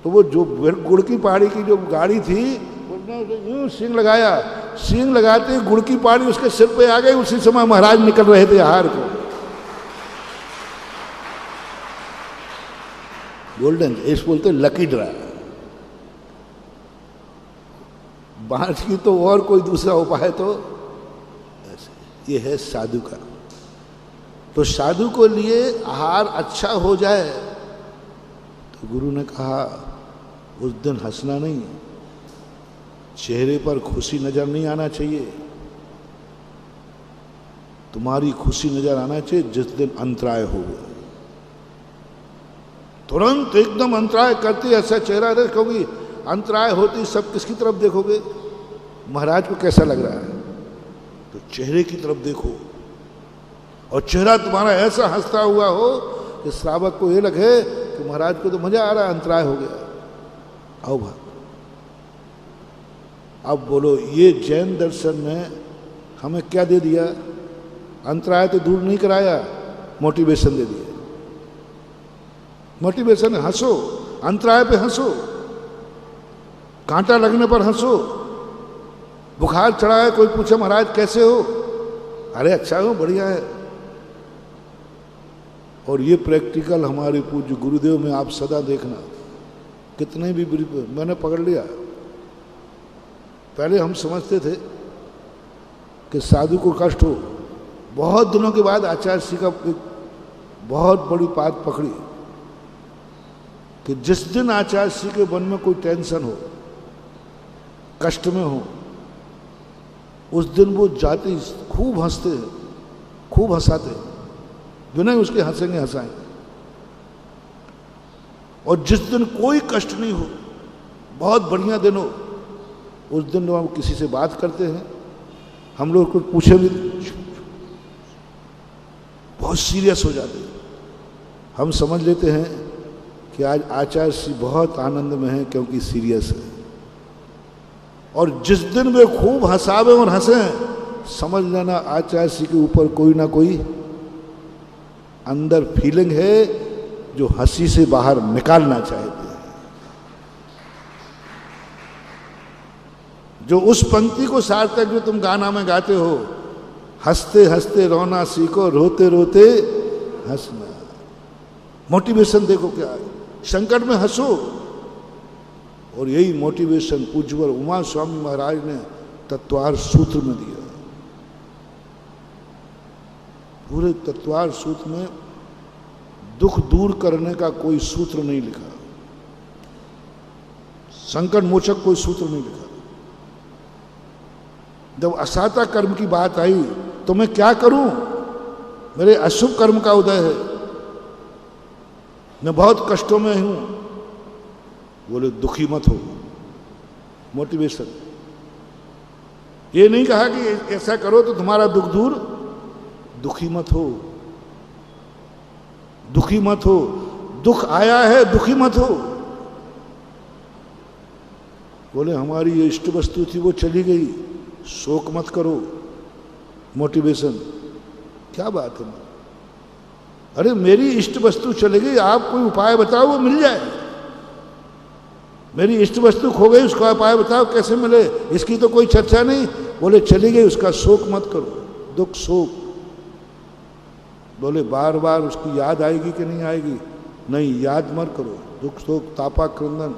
तो वो जो गुड़ की पहाड़ी की जो गाड़ी थी उसने यूं सींग लगाया, सींग लगाते गुड़ की पहाड़ी उसके सिर पे आ गई। उसी समय महाराज निकल रहे थे आहार को। गोल्डन इस बोलते लकी ड्रा। बांस की तो और कोई दूसरा उपाय तो ये है साधु का। तो साधु को लिए आहार अच्छा हो जाए, तो गुरु ने कहा उस दिन हंसना नहीं, चेहरे पर खुशी नजर नहीं आना चाहिए, तुम्हारी खुशी नजर आना चाहिए जिस दिन अंतराय हो। तुरंत एकदम अंतराय करती ऐसा चेहरा देखोगी, अंतराय होती सब किसकी तरफ देखोगे? महाराज को कैसा लग रहा है, तो चेहरे की तरफ देखो, और चेहरा तुम्हारा ऐसा हंसता हुआ हो कि श्रावक को ये लगे कि महाराज को तो मजा आ रहा है, अंतराय हो गया। आओ भाग। अब बोलो, ये जैन दर्शन ने हमें क्या दे दिया? अंतराय तो दूर नहीं कराया, मोटिवेशन दे दिया। मोटिवेशन, हंसो, अंतराय पे हंसो, कांटा लगने पर हंसो, बुखार चढ़ा है कोई पूछे महाराज कैसे हो, अरे अच्छा हो, बढ़िया है। और ये प्रैक्टिकल हमारे पूज्य गुरुदेव में आप सदा देखना, कितने भी मैंने पकड़ लिया। पहले हम समझते थे कि साधु को कष्ट हो, बहुत दिनों के बाद आचार्य श्री का एक बहुत बड़ी बात पकड़ी कि जिस दिन आचार्य श्री के मन में कोई टेंशन हो, कष्ट में हो, उस दिन वो जाते खूब हंसते हैं, खूब हंसाते हैं, बिना उसके हंसेंगे हंसाएंगे। और जिस दिन कोई कष्ट नहीं हो, बहुत बढ़िया दिन हो, उस दिन हम किसी से बात करते हैं, हम लोग कुछ पूछे भी बहुत सीरियस हो जाते हैं। हम समझ लेते हैं कि आज आचार्य श्री बहुत आनंद में है क्योंकि सीरियस है। और जिस दिन वे खूब हंसावे और हंसें, समझ लेना आचार्य श्री के ऊपर कोई ना कोई अंदर फीलिंग है जो हंसी से बाहर निकालना चाहते हैं। जो उस पंक्ति को सार्थक जो तुम गाना में गाते हो, हंसते हंसते रोना सीखो, रोते रोते हंसना। मोटिवेशन देखो क्या है, संकट में हंसो। और यही मोटिवेशन पूज्यवर उमा स्वामी महाराज ने तत्वार सूत्र में दिया। पूरे तत्वार सूत्र में दुख दूर करने का कोई सूत्र नहीं लिखा, संकट मोचक कोई सूत्र नहीं लिखा। जब असाता कर्म की बात आई तो मैं क्या करूं, मेरे अशुभ कर्म का उदय है, मैं बहुत कष्टों में हूं। बोले दुखी मत हो, मोटिवेशन। ये नहीं कहा कि ऐसा करो तो तुम्हारा दुख दूर, दुखी मत हो, दुखी मत हो, दुख आया है दुखी मत हो। बोले हमारी ये इष्ट वस्तु थी वो चली गई, शोक मत करो, मोटिवेशन। क्या बात है, अरे मेरी इष्ट वस्तु चली गई, आप कोई उपाय बताओ वो मिल जाए। मेरी इष्ट वस्तु खो गई, उसका उपाय बताओ कैसे मिले, इसकी तो कोई चर्चा नहीं। बोले चली गई, उसका शोक मत करो, दुख शोक। बोले बार बार उसकी याद आएगी कि नहीं आएगी? नहीं, याद मत करो, दुख शोक तापा क्रंदन।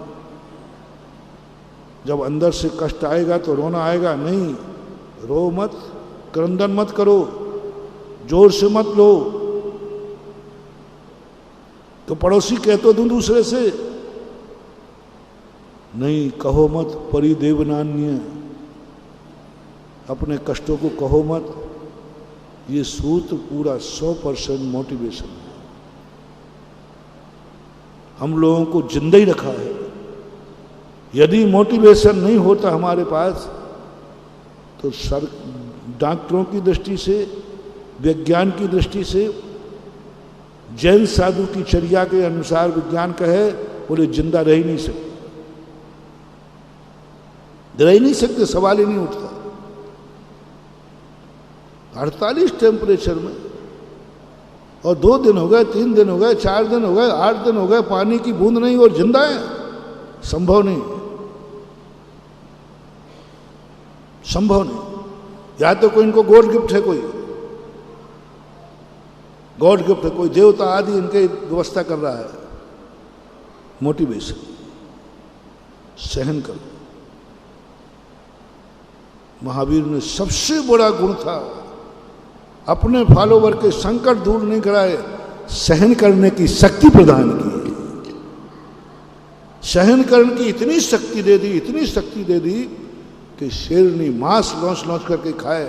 जब अंदर से कष्ट आएगा तो रोना आएगा, नहीं रो मत, क्रंदन मत करो, जोर से मत लो, तो पड़ोसी कह तो दूं दूसरे से, नहीं कहो मत परिदेवनान्य, अपने कष्टों को कहो मत। ये सूत्र पूरा 100% मोटिवेशन है, हम लोगों को जिंदा ही रखा है। यदि मोटिवेशन नहीं होता हमारे पास तो डॉक्टरों की दृष्टि से, विज्ञान की दृष्टि से, जैन साधु की चर्या के अनुसार विज्ञान कहे, बोले जिंदा रह ही नहीं सकते, रह ही नहीं सकते, सवाल ही नहीं उठता। 48 टेम्परेचर में, और 2 दिन हो गए, 3 दिन हो गए, 4 दिन हो गए, 8 दिन हो गए, पानी की बूंद नहीं और जिंदा है, संभव नहीं, संभव नहीं। या तो कोई इनको गॉड गिफ्ट है, कोई गॉड गिफ्ट है, कोई देवता आदि इनके व्यवस्था कर रहा है। मोटिवेशन, सहन करो। महावीर ने सबसे बड़ा गुण था, अपने फॉलोवर के संकट दूर नहीं कराए, सहन करने की शक्ति प्रदान की। सहन करने की इतनी शक्ति दे दी, इतनी शक्ति दे दी कि शेरनी मांस लौच लौच करके खाए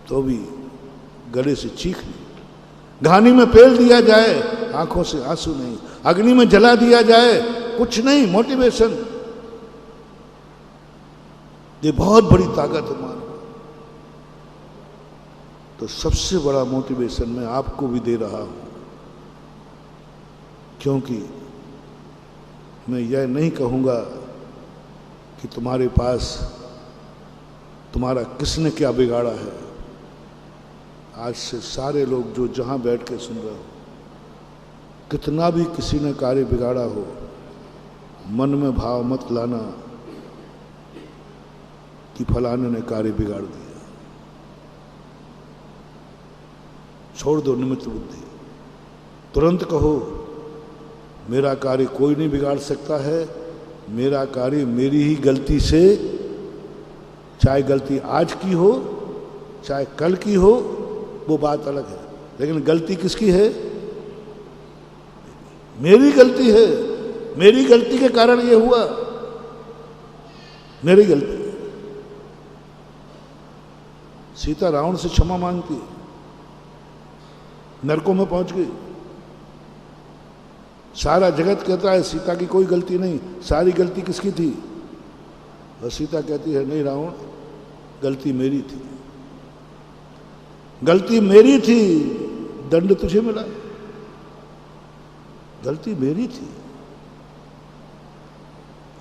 तो भी गले से चीख नहीं, घानी में पेल दिया जाए आंखों से आंसू नहीं, अग्नि में जला दिया जाए कुछ नहीं। मोटिवेशन, ये बहुत बड़ी ताकत है मानो। तो सबसे बड़ा मोटिवेशन मैं आपको भी दे रहा हूं, क्योंकि मैं यह नहीं कहूंगा कि तुम्हारे पास तुम्हारा किसने क्या बिगाड़ा है। आज से सारे लोग जो जहां बैठ के सुन रहे हो, कितना भी किसी ने कार्य बिगाड़ा हो, मन में भाव मत लाना कि फलाने ने कार्य बिगाड़ दिया। छोड़ दो निमित्त बुद्धि, तुरंत कहो मेरा कार्य कोई नहीं बिगाड़ सकता है, मेरा कार्य मेरी ही गलती से, चाहे गलती आज की हो चाहे कल की हो, वो बात अलग है, लेकिन गलती किसकी है? मेरी गलती है, मेरी गलती के कारण ये हुआ, मेरी गलती। सीता रावण से क्षमा मांगती है, नरकों में पहुंच गई, सारा जगत कहता है सीता की कोई गलती नहीं, सारी गलती किसकी थी? और सीता कहती है नहीं रावण, गलती मेरी थी, गलती मेरी थी, दंड तुझे मिला, गलती मेरी थी।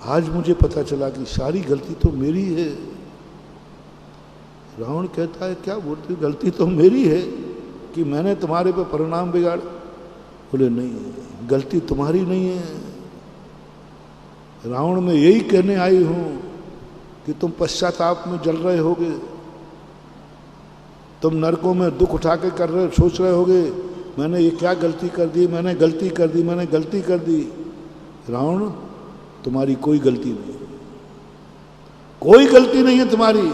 आज मुझे पता चला कि सारी गलती तो मेरी है। रावण कहता है क्या बोलती, गलती तो मेरी है कि मैंने तुम्हारे पे परिणाम बिगाड़। बोले नहीं, गलती तुम्हारी नहीं है। रावण, मैं यही कहने आई हूं कि तुम पश्चाताप में जल रहे होगे, तुम नरकों में दुख उठा के कर रहे, सोच रहे होगे मैंने ये क्या गलती कर दी, मैंने गलती कर दी, मैंने गलती कर दी। रावण, तुम्हारी कोई गलती नहीं, कोई गलती नहीं है तुम्हारी,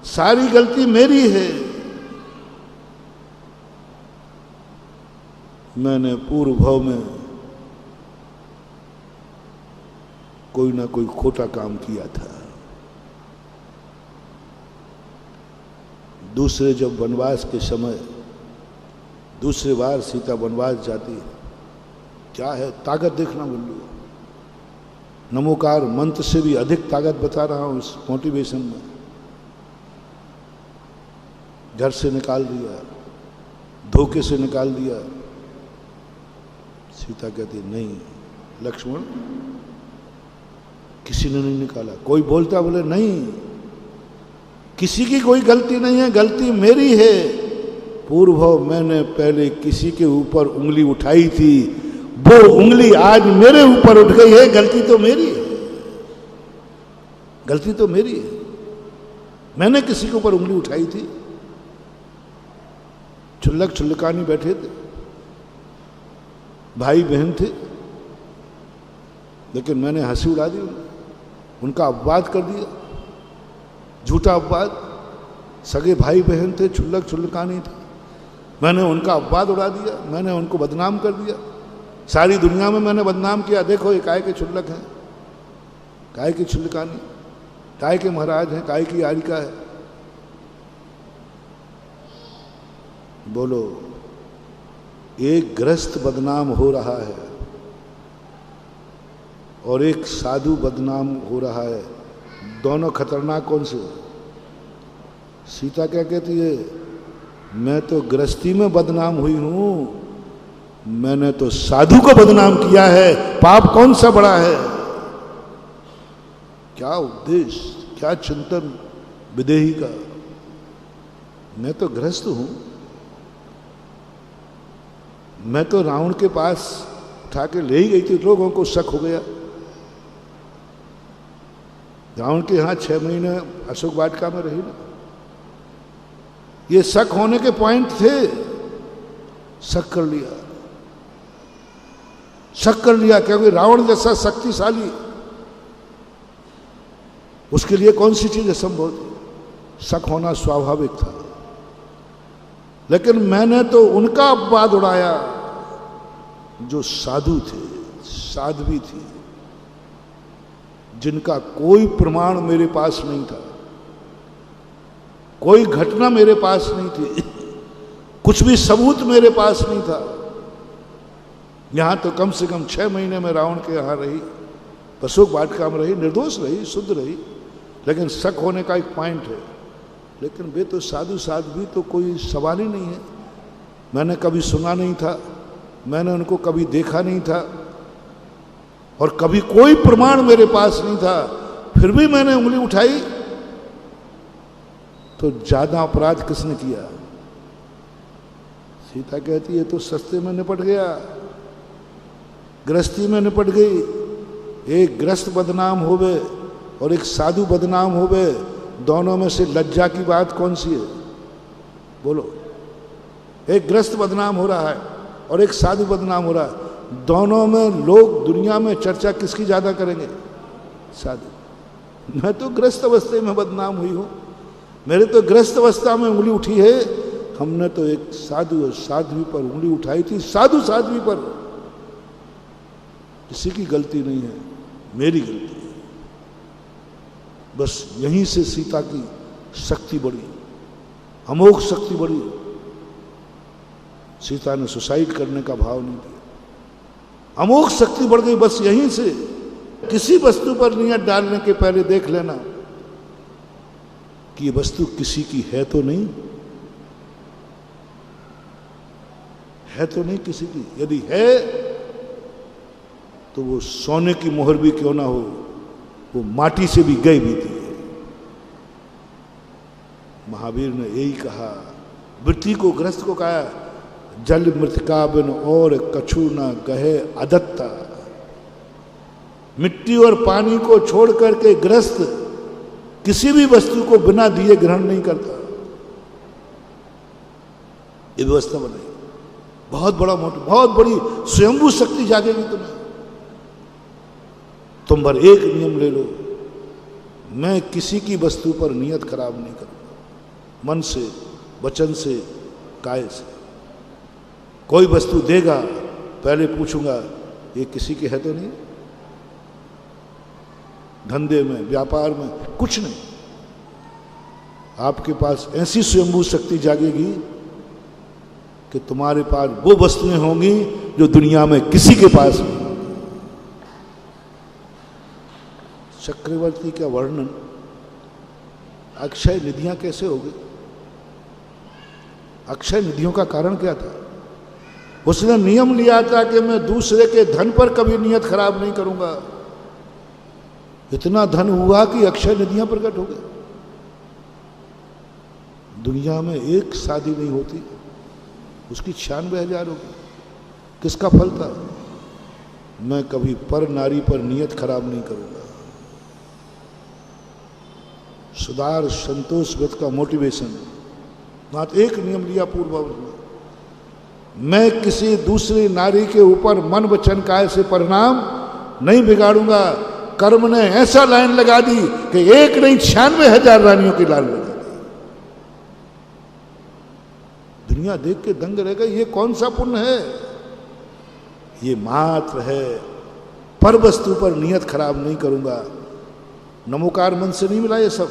सारी गलती मेरी है। मैंने पूर्व भाव में कोई ना कोई खोटा काम किया था। दूसरे जब वनवास के समय दूसरे बार सीता वनवास जाती है, क्या है ताकत देखना बोलिए, नमोकार मंत्र से भी अधिक ताकत बता रहा हूं इस मोटिवेशन में। घर से निकाल दिया, धोखे से निकाल दिया। सीता कहती नहीं लक्ष्मण, किसी ने नहीं निकाला। कोई बोलता, बोले नहीं, किसी की कोई गलती नहीं है, गलती मेरी है। पूर्व मैंने पहले किसी के ऊपर उंगली उठाई थी, वो उंगली आज मेरे ऊपर उठ गई है, गलती तो मेरी है, गलती तो मेरी है। मैंने किसी के ऊपर उंगली उठाई थी, छुल्लक छुल्लकानी बैठे थे, भाई बहन थे, लेकिन मैंने हंसी उड़ा दी, उनका अपवाद कर दिया, झूठा अपवाद। सगे भाई बहन थे, छुल्लक छुल्लकानी थे, मैंने उनका अपवाद उड़ा दिया, मैंने उनको बदनाम कर दिया, सारी दुनिया में मैंने बदनाम किया। देखो ये काय के छुल्लक हैं, काय की छुल्लकानी, काय के महाराज हैं, काय की यारिका है। बोलो, एक गृहस्थ बदनाम हो रहा है और एक साधु बदनाम हो रहा है, दोनों खतरनाक कौन से? सीता क्या कहती है? मैं तो गृहस्थी में बदनाम हुई हूं, मैंने तो साधु को बदनाम किया है, पाप कौन सा बड़ा है? क्या उपदेश, क्या चिंतन विदेही का। मैं तो गृहस्थ हूं, मैं तो रावण के पास उठा के ले ही गई थी, लोगों को शक हो गया। रावण के यहां 6 महीने अशोक वाटिका में रही ना, ये शक होने के पॉइंट थे, शक कर लिया, शक कर लिया, क्योंकि रावण जैसा शक्तिशाली, उसके लिए कौन सी चीज असंभव थी? शक होना स्वाभाविक था। लेकिन मैंने तो उनका अपवाद उड़ाया जो साधु थे, साध्वी थी, जिनका कोई प्रमाण मेरे पास नहीं था, कोई घटना मेरे पास नहीं थी, कुछ भी सबूत मेरे पास नहीं था। यहां तो कम से कम 6 महीने में रावण के यहां रही, अशोक वाटिका में रही, निर्दोष रही, शुद्ध रही, लेकिन शक होने का एक पॉइंट है। लेकिन वे तो साधु साध्वी, तो कोई सवाल ही नहीं है। मैंने कभी सुना नहीं था, मैंने उनको कभी देखा नहीं था, और कभी कोई प्रमाण मेरे पास नहीं था, फिर भी मैंने उंगली उठाई, तो ज्यादा अपराध किसने किया? सीता कहती है तो सस्ते में निपट गया, गृहस्थी में निपट गई। एक गृहस्थ बदनाम होवे और एक साधु बदनाम होवे, दोनों में से लज्जा की बात कौन सी है? बोलो। एक गृहस्थ बदनाम हो रहा है और एक साधु बदनाम हो रहा है, दोनों में लोग दुनिया में चर्चा किसकी ज्यादा करेंगे? साधु। मैं तो गृहस्थ अवस्था में बदनाम हुई हूं, मेरे तो गृहस्थ अवस्था में उंगली उठी है। हमने तो एक साधु और साध्वी पर उंगली उठाई थी, साधु साध्वी पर। किसी की गलती नहीं है, मेरी गलती है। बस यहीं से सीता की शक्ति बढ़ी, अमोघ शक्ति बढ़ी। सीता ने सुसाइड करने का भाव नहीं दिया, अमोघ शक्ति बढ़ गई बस यहीं से। किसी वस्तु पर नियत डालने के पहले देख लेना कि ये वस्तु किसी की है तो नहीं, है तो नहीं किसी की। यदि है तो वो सोने की मोहर भी क्यों ना हो, वो माटी से भी गई बीती है। महावीर ने यही कहा, वृत्ति को, गृहस्थ को कहा, जल मृतिका बिन और कछु न गहे अदत्ता। मिट्टी और पानी को छोड़ करके गृहस्थ किसी भी वस्तु को बिना दिए ग्रहण नहीं करता। ये व्यवस्था बनाई, बहुत बड़ा मोटी, बहुत बड़ी स्वयंभू शक्ति जागेगी तुम्हें। तुम पर एक नियम ले लो, मैं किसी की वस्तु पर नियत खराब नहीं करूंगा, मन से, वचन से, काय से। कोई वस्तु देगा, पहले पूछूंगा ये किसी की है तो नहीं। धंधे में, व्यापार में कुछ नहीं, आपके पास ऐसी स्वयंभू शक्ति जागेगी कि तुम्हारे पास वो वस्तुएं होंगी जो दुनिया में किसी के पास नहीं। चक्रवर्ती का वर्णन, अक्षय निधियां कैसे हो गई? अक्षय निधियों का कारण क्या था? उसने नियम लिया था कि मैं दूसरे के धन पर कभी नियत खराब नहीं करूंगा। इतना धन हुआ कि अक्षय निधियां प्रकट हो गई। दुनिया में एक शादी नहीं होती, उसकी 96,000 होगी। किसका फल था? मैं कभी पर नारी पर नियत खराब नहीं करूंगा। सुधार संतोष व्रत का मोटिवेशन, मात्र एक नियम लिया पूर्वावर्त में, मैं किसी दूसरी नारी के ऊपर मन वचन काय से परिणाम नहीं बिगाड़ूंगा। कर्म ने ऐसा लाइन लगा दी कि एक नहीं 96,000 रानियों की लाइन लगा दी। दुनिया देख के दंग रह गई, ये कौन सा पुण्य है? ये मात्र है पर वस्तु पर नियत खराब नहीं करूंगा। नमोकार मन से नहीं मिला ये सब,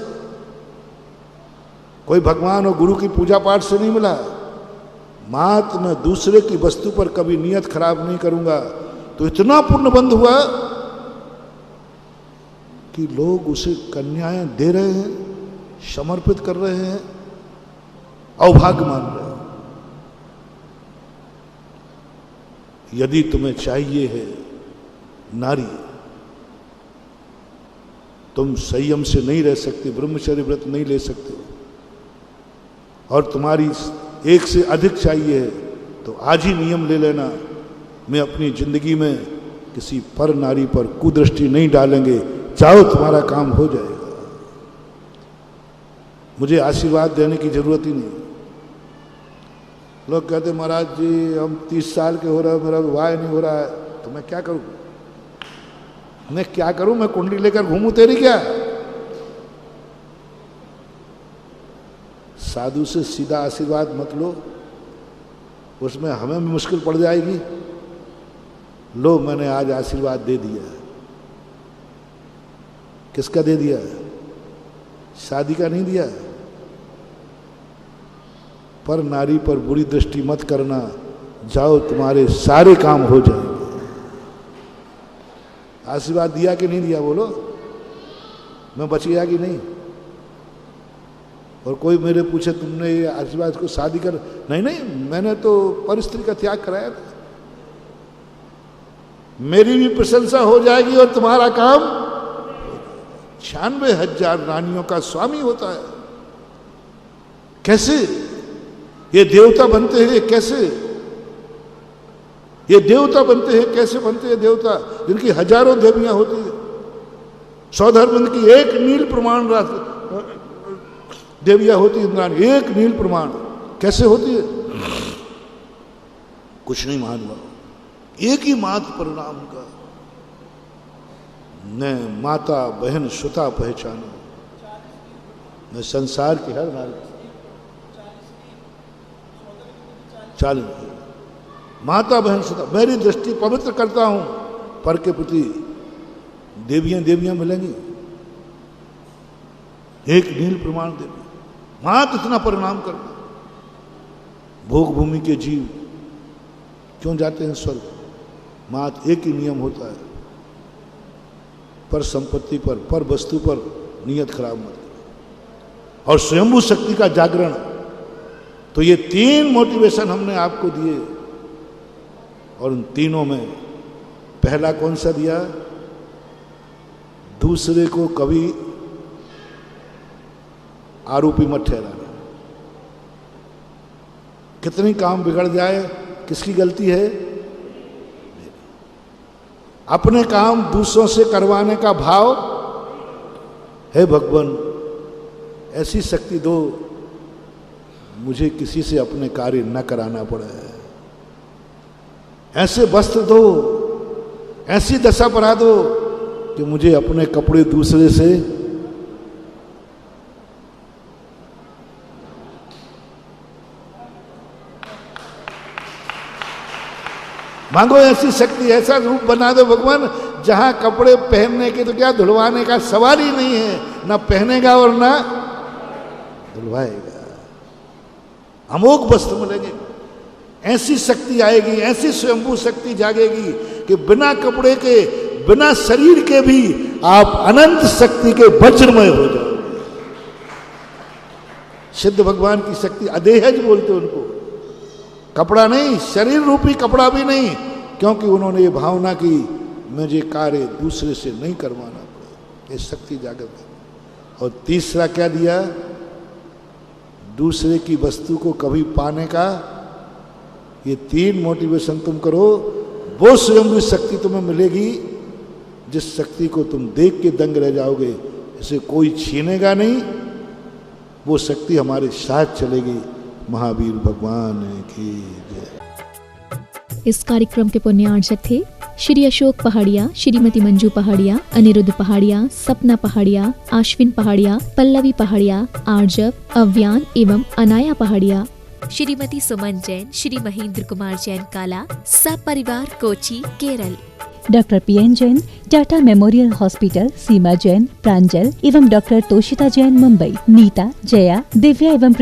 कोई भगवान और गुरु की पूजा पाठ से नहीं मिला। मात्र मैं दूसरे की वस्तु पर कभी नियत खराब नहीं करूंगा, तो इतना पुण्यबंध हुआ कि लोग उसे कन्याएं दे रहे हैं, समर्पित कर रहे हैं, अवभाग्य मान रहे हैं। यदि तुम्हें चाहिए है नारी, तुम संयम से नहीं रह सकते, ब्रह्मचर्य व्रत नहीं ले सकते, और तुम्हारी एक से अधिक चाहिए है, तो आज ही नियम ले लेना, मैं अपनी जिंदगी में किसी पर नारी पर कुदृष्टि नहीं डालेंगे, चाहो तुम्हारा काम हो जाएगा। मुझे आशीर्वाद देने की जरूरत ही नहीं। लोग कहते महाराज जी हम 30 साल के हो रहे हैं, मेरा विवाह नहीं हो रहा है, तो मैं क्या करूं? मैं क्या करूं? मैं कुंडली लेकर घूमूं तेरी क्या? साधु से सीधा आशीर्वाद मत लो, उसमें हमें भी मुश्किल पड़ जाएगी। लो मैंने आज आशीर्वाद दे दिया। किसका दे दिया? शादी का नहीं दिया। पर नारी पर बुरी दृष्टि मत करना, जाओ तुम्हारे सारे काम हो जाएंगे। आशीर्वाद दिया कि नहीं दिया? बोलो, मैं बच गया कि नहीं? और कोई मेरे पूछे तुमने ये आशीर्वाद को शादी कर, नहीं नहीं मैंने तो पर स्त्री का त्याग कराया था। मेरी भी प्रशंसा हो जाएगी और तुम्हारा काम 96,000 रानियों का स्वामी होता है। कैसे ये देवता बनते हैं? कैसे ये देवता बनते हैं? कैसे बनते हैं देवता जिनकी हजारों देवियां होती है? सौधर्मंद की एक नील प्रमाण देवियां होती है, इंद्राणी, एक नील प्रमाण। कैसे होती है? कुछ नहीं मालूम, एक ही मात्र परिणाम का, न माता बहन सुता पहचानो, न संसार की हर नारी। 40 माता बहन सुता, मेरी दृष्टि पवित्र करता हूं, पर के प्रति देवियां देवियां मिलेंगी, एक नील प्रमाण देवी। मात्र इतना परिणाम करना। भोग भूमि के जीव क्यों जाते हैं स्वर्ग? मात्र एक ही नियम होता है, पर संपत्ति पर वस्तु पर नियत खराब मत करो। और स्वयंभू शक्ति का जागरण। तो ये 3 मोटिवेशन हमने आपको दिए, और उन तीनों में पहला कौन सा दिया? दूसरे को कभी आरोपी मत ठहराना। कितनी काम बिगड़ जाए, किसकी गलती है? अपने काम दूसरों से करवाने का भाव है। भगवान ऐसी शक्ति दो, मुझे किसी से अपने कार्य न कराना पड़े, ऐसे वस्त्र दो, ऐसी दशा बना दो कि मुझे अपने कपड़े दूसरे से मांगो। ऐसी शक्ति, ऐसा रूप बना दो भगवान जहां कपड़े पहनने के तो क्या धुलवाने का सवाल ही नहीं है, ना पहनेगा और ना धुलवाएगा। अमोघ वस्त्र मिलेंगे, ऐसी शक्ति आएगी, ऐसी स्वयंभू शक्ति जागेगी कि बिना कपड़े के, बिना शरीर के भी आप अनंत शक्ति के वज्रमय हो जाओगे। सिद्ध भगवान की शक्ति अदेहज बोलते उनको, कपड़ा नहीं, शरीर रूपी कपड़ा भी नहीं, क्योंकि उन्होंने ये भावना की मुझे कार्य दूसरे से नहीं करवाना पड़े, ये शक्ति जागृत है। और तीसरा क्या दिया? दूसरे की वस्तु को कभी पाने का, ये 3 मोटिवेशन तुम करो, वो स्वयं शक्ति तुम्हें मिलेगी, जिस शक्ति को तुम देख के दंग रह जाओगे, इसे कोई छीनेगा नहीं, वो शक्ति हमारे साथ चलेगी। महावीर भगवान की जय। इस कार्यक्रम के पुण्यार्चक थे श्री अशोक पहाड़िया, श्रीमती मंजू पहाड़िया, अनिरुद्ध पहाड़िया, सपना पहाड़िया, आश्विन पहाड़िया, पल्लवी पहाड़िया, आर्जव, अव्यान एवं अनाया पहाड़िया। श्रीमती सुमन जैन, श्री महेंद्र कुमार जैन काला, सब परिवार Kochi Kerala. Doctor PN Jain, Tata memorial hospital, Seema Jain, Pranjal एवं डॉक्टर तोषिता जैन मुंबई। नीता, जया, दिव्या एवं